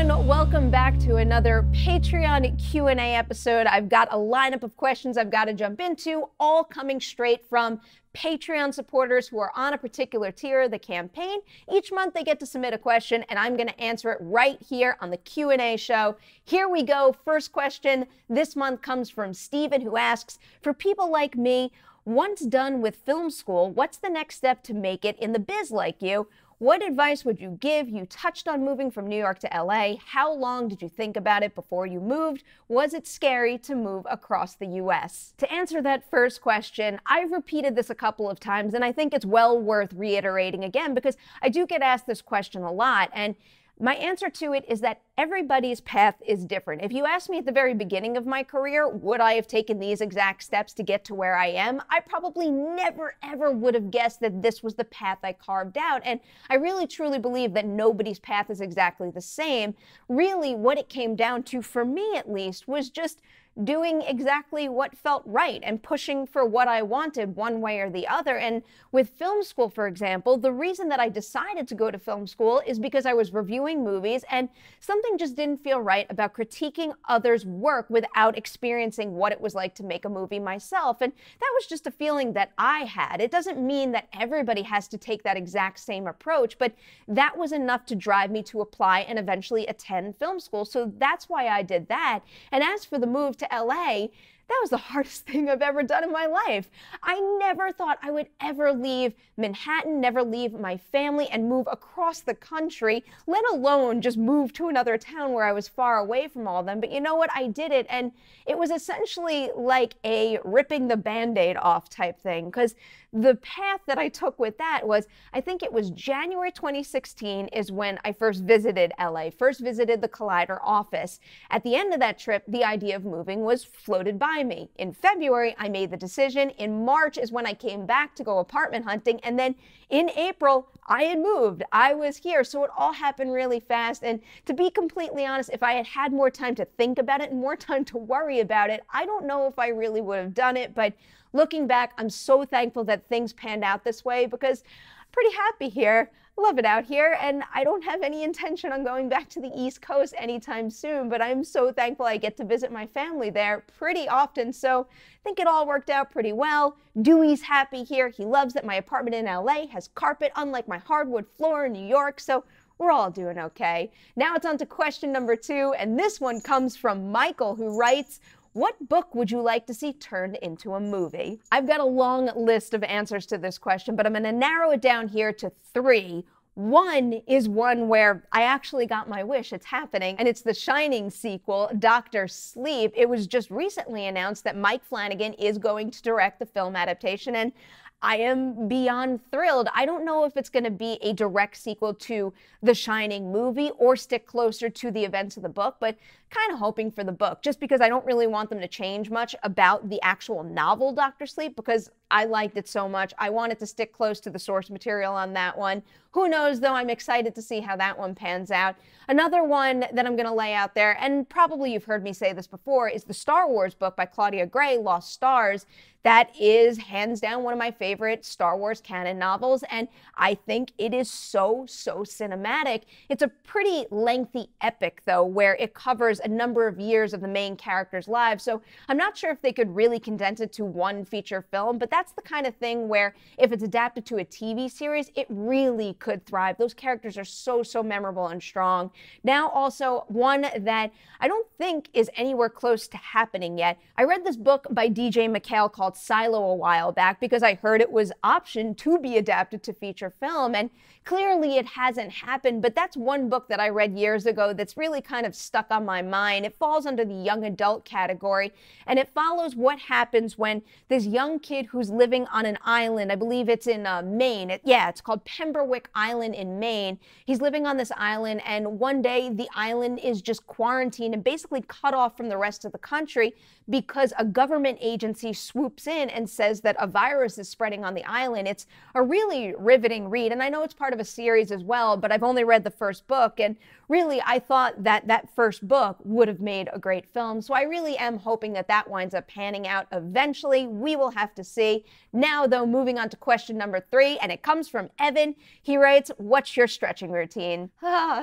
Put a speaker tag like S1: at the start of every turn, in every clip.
S1: everyone, welcome back to another Patreon Q&A episode. I've got a lineup of questions I've got to jump into, all coming straight from Patreon supporters who are on a particular tier of the campaign. Each month they get to submit a question and I'm going to answer it right here on the Q&A show. Here we go. First question this month comes from Steven, who asks, for people like me, once done with film school, what's the next step to make it in the biz like you? What advice would you give? You touched on moving from New York to LA. How long did you think about it before you moved? Was it scary to move across the US? To answer that first question, I've repeated this a couple of times, and I think it's well worth reiterating again because I do get asked this question a lot, and my answer to it is that everybody's path is different. If you asked me at the very beginning of my career, would I have taken these exact steps to get to where I am? I probably never, ever would have guessed that this was the path I carved out. And I really, truly believe that nobody's path is exactly the same. Really, what it came down to, for me at least, was just doing exactly what felt right and pushing for what I wanted one way or the other. And with film school, for example, the reason that I decided to go to film school is because I was reviewing movies and something just didn't feel right about critiquing others' work without experiencing what it was like to make a movie myself. And that was just a feeling that I had. It doesn't mean that everybody has to take that exact same approach, but that was enough to drive me to apply and eventually attend film school. So that's why I did that. And as for the move to LA, that was the hardest thing I've ever done in my life. I never thought I would ever leave Manhattan, never leave my family and move across the country, let alone just move to another town where I was far away from all of them. But you know what? I did it, and it was essentially like a ripping the Band-Aid off type thing, because the path that I took with that was, I think it was January 2016 is when I first visited LA, first visited the Collider office. At the end of that trip, the idea of moving was floated by me. In February, I made the decision. In March is when I came back to go apartment hunting. And then in April, I had moved. I was here. So it all happened really fast. And to be completely honest, if I had had more time to think about it and more time to worry about it, I don't know if I really would have done it. But looking back, I'm so thankful that things panned out this way because I'm pretty happy here. I love it out here, and I don't have any intention on going back to the East Coast anytime soon, but I'm so thankful I get to visit my family there pretty often, so I think it all worked out pretty well. Dewey's happy here. He loves that my apartment in LA has carpet, unlike my hardwood floor in New York, so we're all doing okay. Now it's on to question number 2, and this one comes from Michael, who writes, what book would you like to see turned into a movie? I've got a long list of answers to this question, but I'm going to narrow it down here to 3. One is one where I actually got my wish. It's happening, and it's the Shining sequel, Dr. Sleep. It was just recently announced that Mike Flanagan is going to direct the film adaptation, and I am beyond thrilled. I don't know if it's going to be a direct sequel to the Shining movie or stick closer to the events of the book, but kind of hoping for the book, just because I don't really want them to change much about the actual novel Dr. Sleep, because I liked it so much. I wanted to stick close to the source material on that one. Who knows, though? I'm excited to see how that one pans out. Another one that I'm going to lay out there, and probably you've heard me say this before, is the Star Wars book by Claudia Gray, Lost Stars. That is hands down one of my favorite Star Wars canon novels, and I think it is so cinematic. It's a pretty lengthy epic, though, where it covers a number of years of the main characters' lives, so I'm not sure if they could really condense it to one feature film, but that's the kind of thing where if it's adapted to a TV series, it really could thrive. Those characters are so memorable and strong. Now also one that I don't think is anywhere close to happening yet. I read this book by DJ McHale called Silo a while back because I heard it was optioned to be adapted to feature film, and clearly it hasn't happened, but that's one book that I read years ago that's really kind of stuck on my mind. It falls under the young adult category, and it follows what happens when this young kid who's living on an island, I believe it's in Maine. It's called Pemberwick Island in Maine. He's living on this island, and one day the island is just quarantined and basically cut off from the rest of the country because a government agency swoops in and says that a virus is spreading on the island. It's a really riveting read, and I know it's part of a series as well, but I've only read the first book, and really I thought that that first book book would have made a great film. So I really am hoping that that winds up panning out eventually. We will have to see. Now, though, moving on to question number 3, and it comes from Evan. He writes, what's your stretching routine?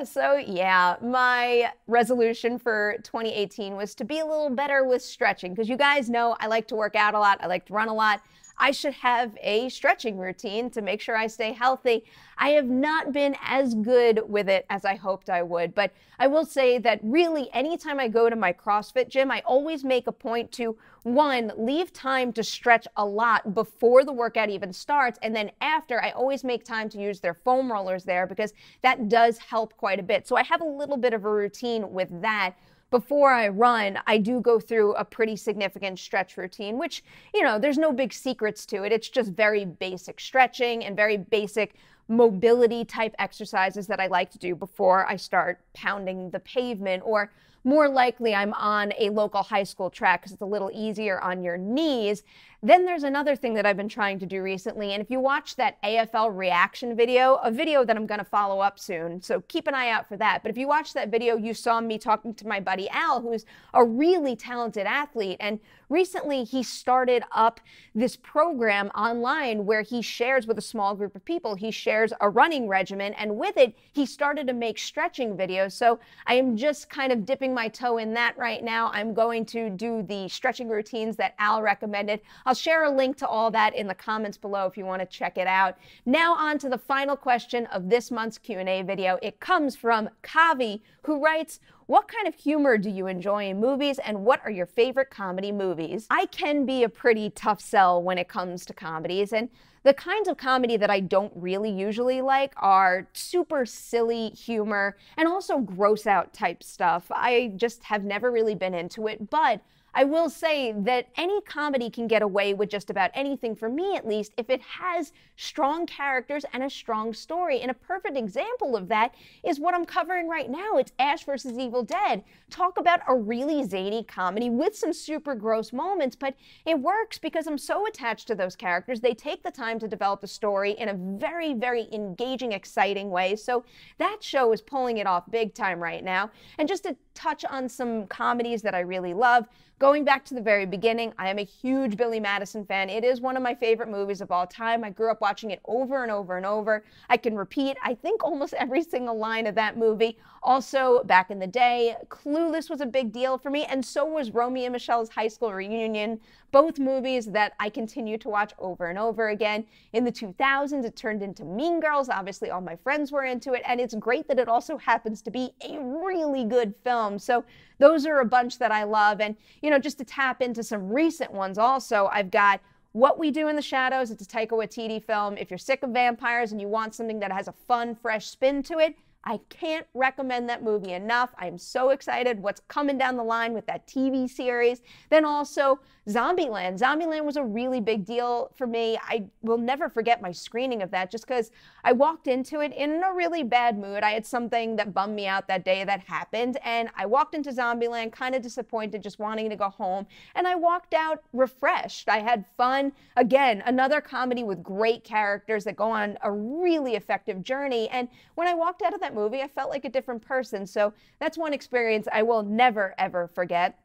S1: So yeah, my resolution for 2018 was to be a little better with stretching, because you guys know I like to work out a lot. I like to run a lot. I should have a stretching routine to make sure I stay healthy. I have not been as good with it as I hoped I would, but I will say that really anytime I go to my CrossFit gym, I always make a point to, 1, leave time to stretch a lot before the workout even starts, and then after, I always make time to use their foam rollers there, because that does help quite a bit. So I have a little bit of a routine with that. Before I run, I do go through a pretty significant stretch routine, which, you know, there's no big secrets to it. It's just very basic stretching and very basic mobility type exercises that I like to do before I start pounding the pavement, or more likely I'm on a local high school track because it's a little easier on your knees. Then there's another thing that I've been trying to do recently, and if you watch that AFL reaction video, a video that I'm going to follow up soon, so keep an eye out for that. But if you watch that video, you saw me talking to my buddy Al, who's a really talented athlete, and recently he started up this program online where he shares with a small group of people. He shares a running regimen, and with it, he started to make stretching videos. So I am just kind of dipping my toe in that right now. I'm going to do the stretching routines that Al recommended. I'll share a link to all that in the comments below if you want to check it out. Now on to the final question of this month's Q&A video. It comes from Kavi, who writes, what kind of humor do you enjoy in movies, and what are your favorite comedy movies? I can be a pretty tough sell when it comes to comedies, and the kinds of comedy that I don't really usually like are super silly humor and also gross out type stuff. I just have never really been into it, but I will say that any comedy can get away with just about anything, for me at least, if it has strong characters and a strong story. And a perfect example of that is what I'm covering right now. It's Ash vs. Evil Dead. Talk about a really zany comedy with some super gross moments, but it works because I'm so attached to those characters. They take the time to develop the story in a very, very engaging, exciting way. So that show is pulling it off big time right now. And just to touch on some comedies that I really love, going back to the very beginning, I am a huge Billy Madison fan. It is one of my favorite movies of all time. I grew up watching it over and over and over. I can repeat, I think, almost every single line of that movie. Also, back in the day, Clueless was a big deal for me, and so was Romy and Michelle's High School Reunion. Both movies that I continue to watch over and over again. In the 2000s, it turned into Mean Girls. Obviously, all my friends were into it, and it's great that it also happens to be a really good film. So those are a bunch that I love. And, you know, just to tap into some recent ones also, I've got What We Do in the Shadows. It's a Taika Waititi film. If you're sick of vampires and you want something that has a fun, fresh spin to it, I can't recommend that movie enough. I am so excited what's coming down the line with that TV series. Then also Zombieland. Zombieland was a really big deal for me. I will never forget my screening of that just because I walked into it in a really bad mood. I had something that bummed me out that day that happened, and I walked into Zombieland kind of disappointed, just wanting to go home, and I walked out refreshed. I had fun. Again, another comedy with great characters that go on a really effective journey, and when I walked out of that movie, I felt like a different person. So that's one experience I will never, ever forget.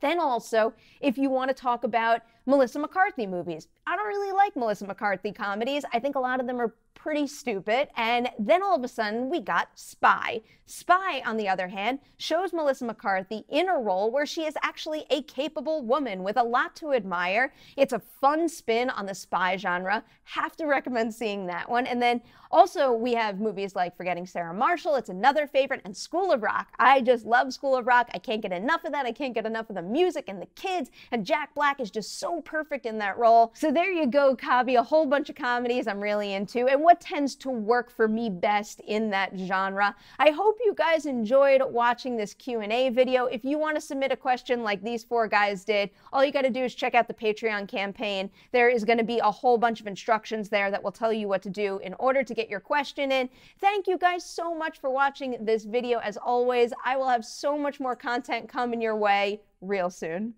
S1: Then also, if you want to talk about Melissa McCarthy movies, I don't really like Melissa McCarthy comedies. I think a lot of them are pretty stupid. And then all of a sudden, we got Spy. Spy, on the other hand, shows Melissa McCarthy in a role where she is actually a capable woman with a lot to admire. It's a fun spin on the spy genre. Have to recommend seeing that one. And then also we have movies like Forgetting Sarah Marshall. It's another favorite. And School of Rock. I just love School of Rock. I can't get enough of that. I can't get enough of the music and the kids. And Jack Black is just so perfect in that role. So there you go, Kavi. A whole bunch of comedies I'm really into, and what tends to work for me best in that genre. I hope you guys enjoyed watching this Q&A video. If you want to submit a question like these 4 guys did, all you got to do is check out the Patreon campaign. There is going to be a whole bunch of instructions there that will tell you what to do in order to get your question in. Thank you guys so much for watching this video. As always, I will have so much more content coming your way real soon.